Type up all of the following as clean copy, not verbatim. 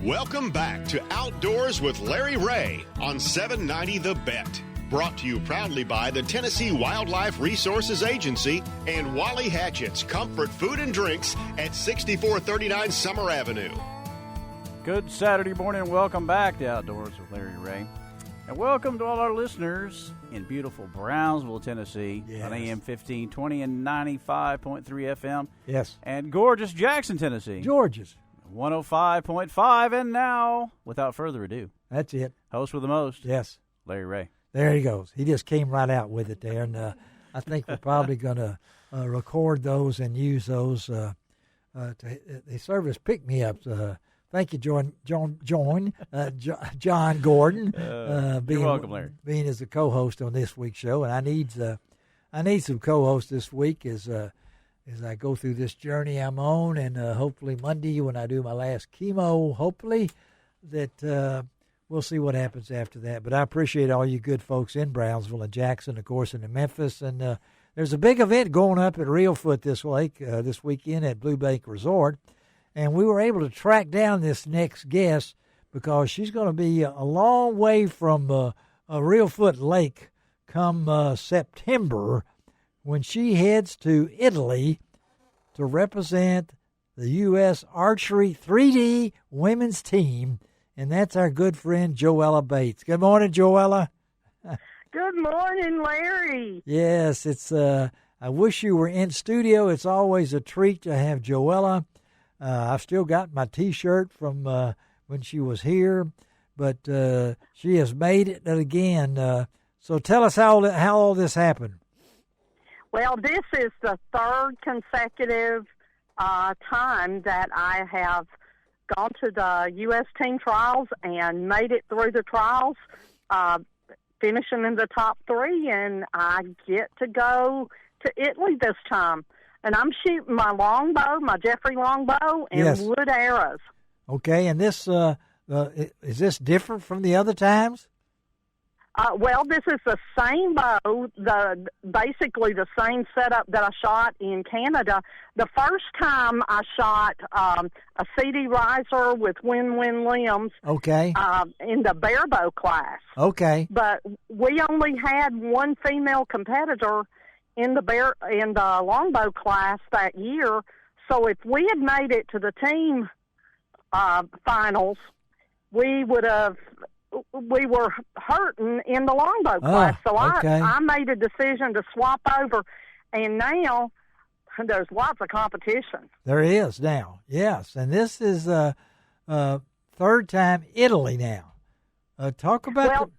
Welcome back to Outdoors with Larry Ray on 790 The Bet. Brought to you proudly by the Tennessee Wildlife Resources Agency and Wally Hatchett's Comfort Food and Drinks at 6439 Summer Avenue. Good Saturday morning. Welcome back to Outdoors with Larry Ray. And welcome to all our listeners in beautiful Brownsville, Tennessee, on AM 1520 and 95.3 FM. Yes. And gorgeous Jackson, Tennessee. George's. 105.5. And now, without further ado, that's it. Host with the most. Yes. Larry Ray. There he goes. He just came right out with it there. And I think we're probably going to record those and use those. They serve as pick-me-ups. Thank you, John Gordon. You're welcome, Larry. Being as a co-host on this week's show. And I need some co-hosts this week as I go through this journey I'm on. And hopefully Monday when I do my last chemo, hopefully that we'll see what happens after that. But I appreciate all you good folks in Brownsville and Jackson, of course, and in Memphis. And there's a big event going up at Reelfoot this weekend at Blue Bank Resort. And we were able to track down this next guest because she's going to be a long way from Reelfoot Lake come September when she heads to Italy to represent the U.S. Archery 3D women's team. And that's our good friend, Joella Bates. Good morning, Joella. Good morning, Larry. Yes, it's. I wish you were in studio. It's always a treat to have Joella. I've still got my T-shirt from when she was here, but she has made it again. So tell us how all this happened. Well, this is the third consecutive time that I have gone to the U.S. team trials and made it through the trials, finishing in the top three, and I get to go to Italy this time. And I'm shooting my longbow, my Jeffrey longbow, and wood arrows. Okay, and this is this different from the other times? Well, this is the same bow, basically the same setup that I shot in Canada. The first time I shot a CD riser with win-win limbs. Okay. In the barebow class. Okay. But we only had one female competitor in the longbow class that year. So if we had made it to the team finals, we were hurting in the longbow class. So I made a decision to swap over, and now there's lots of competition. There is now, yes. And this is third time Italy now. Talk about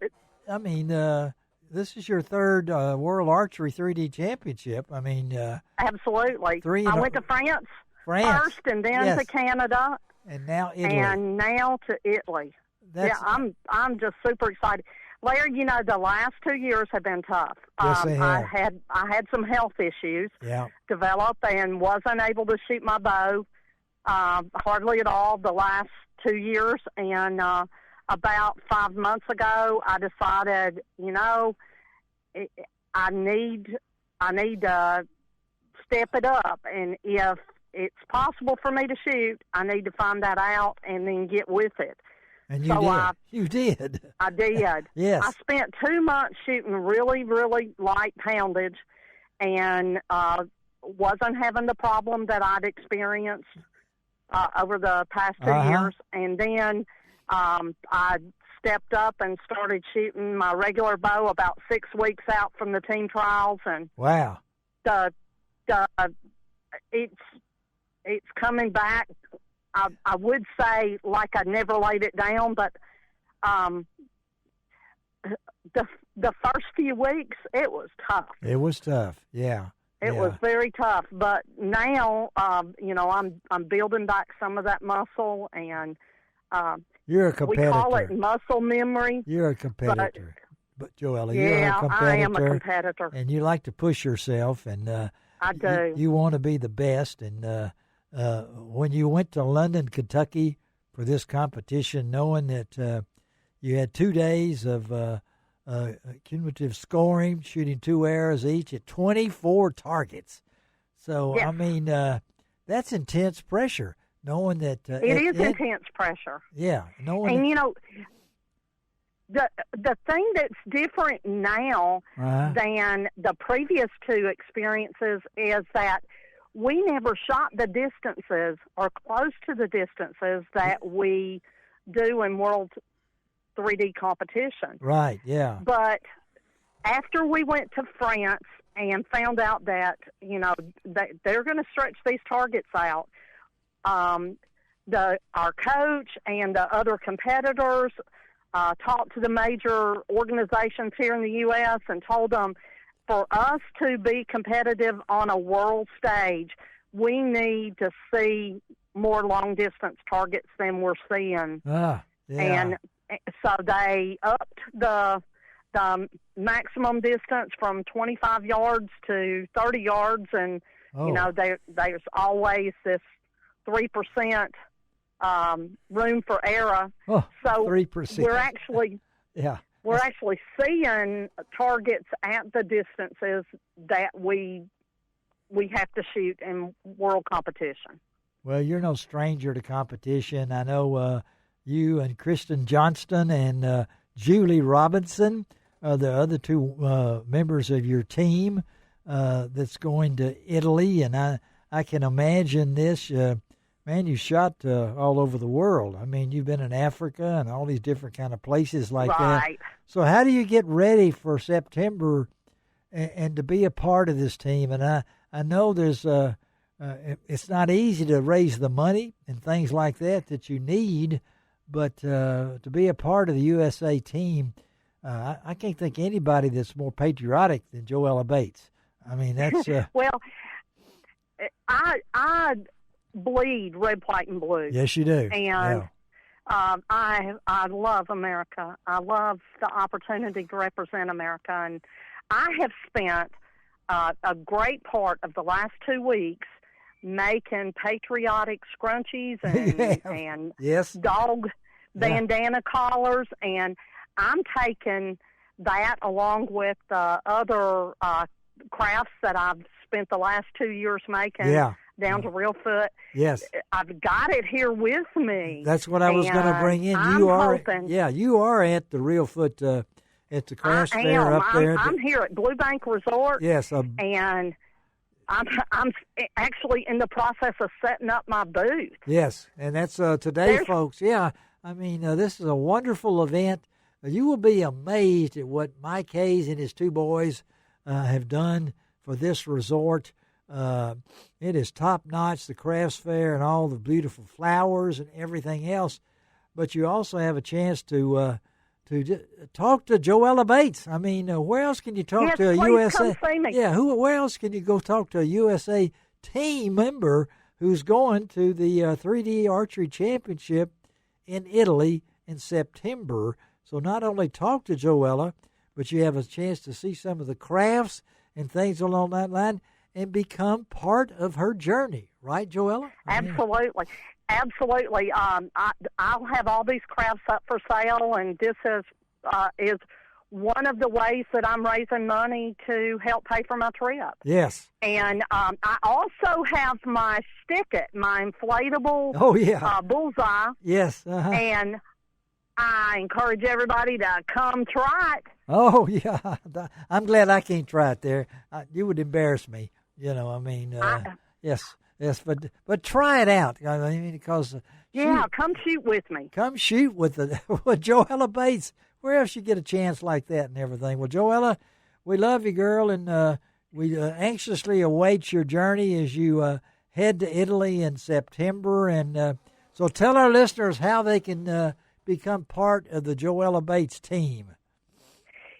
this is your third World Archery 3D Championship. I mean, absolutely. I went to France first, and then to Canada, and now Italy, and now to Italy. I'm just super excited, Larry. You know, the last 2 years have been tough. Yes, they have. I had some health issues develop, and wasn't able to shoot my bow hardly at all the last 2 years, and about 5 months ago, I decided, I need to step it up. And if it's possible for me to shoot, I need to find that out and then get with it. And you did. I did. Yes. I spent 2 months shooting really, really light poundage and wasn't having the problem that I'd experienced over the past 2 years. And then I stepped up and started shooting my regular bow about 6 weeks out from the team trials, and wow, it's coming back. I would say like I never laid it down, but the first few weeks it was tough. It was tough, yeah. It was very tough, but now I'm building back some of that muscle, and you're a competitor. We call it muscle memory. You're a competitor. But Joella, you're a competitor. I am a competitor. And you like to push yourself, and I do. You want to be the best. And when you went to London, Kentucky for this competition, knowing that you had 2 days of cumulative scoring, shooting 2 arrows each at 24 targets. So, I mean, that's intense pressure. knowing that it is intense pressure. Yeah, knowing. And you know, the thing that's different now than the previous two experiences is that we never shot the distances or close to the distances that we do in World 3D competition. Right. Yeah. But after we went to France and found out that, you know, that they're going to stretch these targets out, our coach and the other competitors talked to the major organizations here in the U.S. and told them, for us to be competitive on a world stage, we need to see more long-distance targets than we're seeing. Yeah. And so they upped the maximum distance from 25 yards to 30 yards, and you know, there's always this 3% room for error. Oh, so 3%. We're actually seeing targets at the distances that we have to shoot in world competition. Well, you're no stranger to competition. I know you and Kristen Johnston and Julie Robinson are the other two members of your team that's going to Italy, and I can imagine this. Man, you shot all over the world. I mean, you've been in Africa and all these different kind of places like that. So how do you get ready for September and to be a part of this team? And I know there's it's not easy to raise the money and things like that you need, but to be a part of the USA team, I can't think anybody that's more patriotic than Joella Bates. I mean, that's well, I bleed red, white, and blue. Yes, you do. And I love America. I love the opportunity to represent America, and I have spent a great part of the last 2 weeks making patriotic scrunchies and yes. dog bandana collars, and I'm taking that along with the other crafts that I've spent the last 2 years making. Down to Real Foot. Yes. I've got it here with me. That's what I was going to bring in. You are at the Real Foot at the craft fair up there. I'm here at Blue Bank Resort. Yes. And I'm actually in the process of setting up my booth. Yes, and that's today, folks. Yeah, I mean, this is a wonderful event. You will be amazed at what Mike Hayes and his two boys have done for this resort. It is top-notch, the crafts fair and all the beautiful flowers and everything else. But you also have a chance to talk to Joella Bates. I mean, where else can you talk to a USA? Come see me. Yeah, where else can you go talk to a USA team member who's going to the 3D Archery Championship in Italy in September? So not only talk to Joella, but you have a chance to see some of the crafts and things along that line and become part of her journey, right, Joella? Absolutely. Absolutely. I'll have all these crafts up for sale, and this is one of the ways that I'm raising money to help pay for my trip. Yes. And I also have my Stick-It, my inflatable bullseye. Yes. And I encourage everybody to come try it. Oh, yeah. I'm glad I can't try it there. You would embarrass me. You know, I mean, yes, but try it out. I mean, because come shoot with me. Come shoot with with Joella Bates. Where else you get a chance like that and everything? Well, Joella, we love you, girl, and we anxiously await your journey as you head to Italy in September. And so, tell our listeners how they can become part of the Joella Bates team.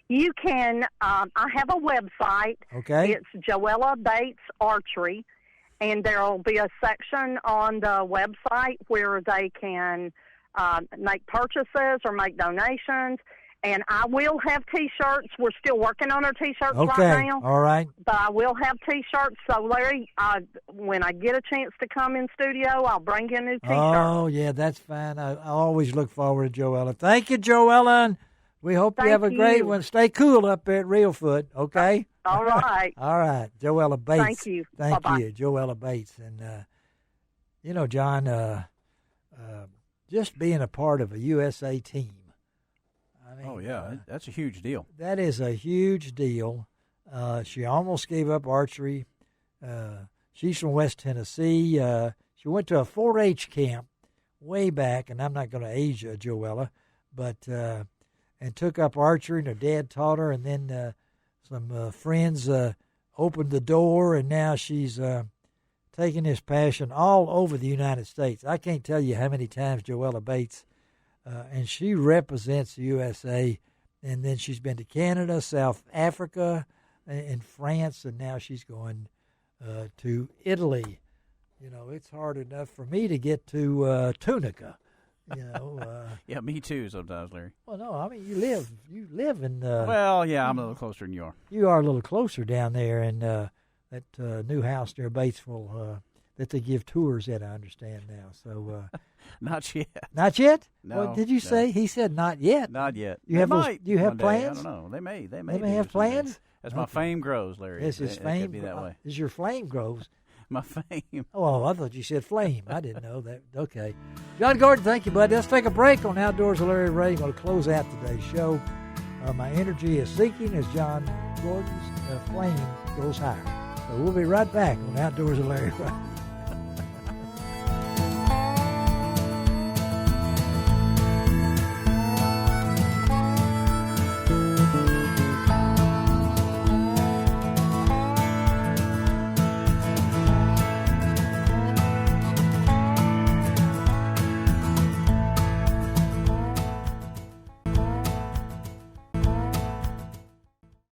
You can, I have a website. Okay. It's Joella Bates Archery, and there will be a section on the website where they can make purchases or make donations. And I will have T-shirts. We're still working on our T-shirts right now. All right. But I will have T-shirts. So, Larry, when I get a chance to come in studio, I'll bring you a new T-shirt. Oh, yeah, that's fine. I always look forward to Joella. Thank you, Joella. And we hope you have a great one. Stay cool up there at Real Foot, okay? All right. All right. Joella Bates. Thank you. Thank Bye-bye. you, Joella Bates. And, You know, John, just being a part of a USA team. I mean, that's a huge deal. That is a huge deal. She almost gave up archery. She's from West Tennessee. She went to a 4-H camp way back, and I'm not going to age Joella, but and took up archery, and her dad taught her, and then some friends opened the door, and now she's taking this passion all over the United States. I can't tell you how many times Joella Bates, and she represents the USA, and then she's been to Canada, South Africa, and France, and now she's going to Italy. You know, it's hard enough for me to get to Tunica. You know. Yeah, me too. Sometimes, Larry. Well, no, I mean you live in. Well, yeah, I'm a little closer than you are. You are a little closer down there in that new house near Batesville that they give tours at. I understand now. So. Not yet. Not yet? No. What did you say? He said not yet. Not yet. You have plans? I don't know. They may. They may have plans. As my fame grows, Larry. Yes, his fame. It be that way. As your flame grows. My fame. Oh, I thought you said flame. I didn't know that. Okay. John Gordon, thank you, bud. Let's take a break on Outdoors with Larry Ray. I'm going to close out today's show. My energy is sinking as John Gordon's flame goes higher. So we'll be right back on Outdoors with Larry Ray.